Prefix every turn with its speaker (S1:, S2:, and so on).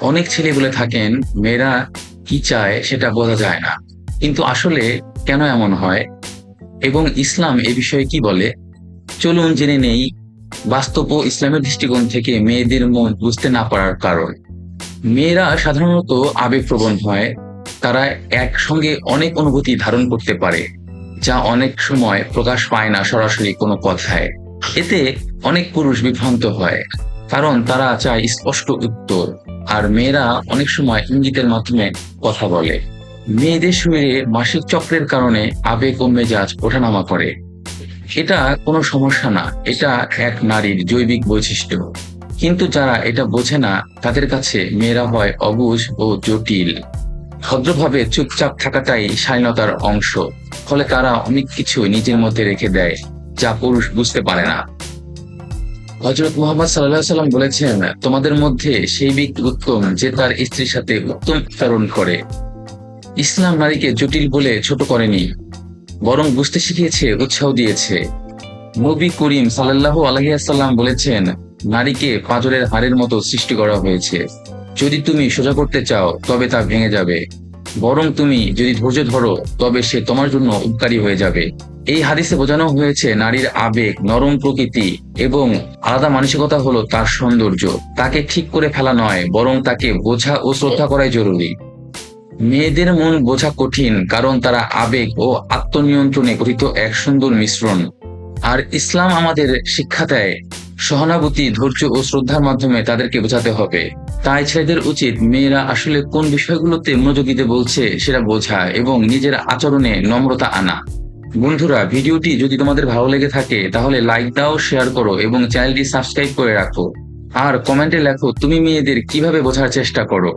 S1: অনেক ছেলে বলে থাকেন মেয়েরা কি চায় সেটা বোঝা যায় না, কিন্তু আসলে কেন এমন হয় এবং ইসলাম এ বিষয়ে কি বলে, চলুন জেনে নেই বাস্তব ও ইসলামের দৃষ্টিকোণ থেকে মেয়েদের মন বুঝতে না পারার কারণ। মেয়েরা সাধারণত আবেগপ্রবণ হয়। তারা একসঙ্গে অনেক অনুভূতি ধারণ করতে পারে, যা অনেক সময় প্রকাশ পায় না সরাসরি কোনো কথায়। এতে অনেক পুরুষ বিভ্রান্ত হয়, কারণ তারা চায় স্পষ্ট উত্তর, আর মেয়েরা অনেক সময় ইঙ্গিতের মাধ্যমে কথা বলে। মেয়েদের শরীরে মাসিক চক্রের কারণে আবেগ ও মেজাজ ওঠানামা করে। এটা কোনো সমস্যা না, এটা এক নারীর জৈবিক বৈশিষ্ট্য। কিন্তু যারা এটা বোঝে না তাদের কাছে মেয়েরা হয় অবুঝ ও জটিল। ভদ্রভাবে চুপচাপ থাকাটাই শালীনতার অংশ, ফলে তারা অনেক কিছু নিজের মধ্যে রেখে দেয় যা পুরুষ বুঝতে পারে না। হযরত মুহাম্মদ সাল্লাল্লাহু আলাইহি ওয়াসাল্লাম বলেছেন, তোমাদের মধ্যে সেই ব্যক্তি উত্তম যে তার স্ত্রীর সাথে উত্তম আচরণ করে। ইসলাম নারীকে জটিল বলে ছোট করেনি, বরং বুঝতে শিখিয়েছে, উৎসাহ দিয়েছে। নবী করিম সাল্লাল্লাহু আলাইহি ওয়াসাল্লাম বলেছেন, নারীকে পাঁজরের হাড়ের মতো সৃষ্টি করা হয়েছে। যদি তুমি সোজা করতে চাও তবে তা ভেঙে যাবে, বরং তুমি যদি ধৈর্য ধরো তবে সে তোমার জন্য উপকারী হয়ে যাবে। এই হাদিসে বোঝানো হয়েছে নারীর আবেগ, নরম প্রকৃতি এবং আলাদা মানসিকতা হলো তার সৌন্দর্য। তাকে ঠিক করে ফেলা নয়, বরং তাকে বোঝা ও শ্রদ্ধা করাই জরুরি। মেয়েদের মন বোঝা কঠিন, কারণ তারা আবেগ ও আত্মনিয়ন্ত্রণে গঠিত এক সুন্দর মিশ্রণ। আর ইসলাম আমাদের শিক্ষা দেয়, সহানুভূতি, ধৈর্য ও শ্রদ্ধার মাধ্যমে তাদেরকে বোঝাতে হবে। তাই ছেলেদের উচিত মেয়েরা আসলে কোন বিষয়গুলোতে মনোযোগ দিতে বলছে সেটা বোঝা এবং নিজের আচরণে নম্রতা আনা। বন্ধুরা, ভিডিওটি যদি তোমাদের ভালো লেগে থাকে তাহলে লাইক দাও, শেয়ার করো এবং চ্যানেলটি সাবস্ক্রাইব করে রাখো। আর কমেন্টে লেখো তুমি মেয়েদের কিভাবে বোঝার চেষ্টা করো।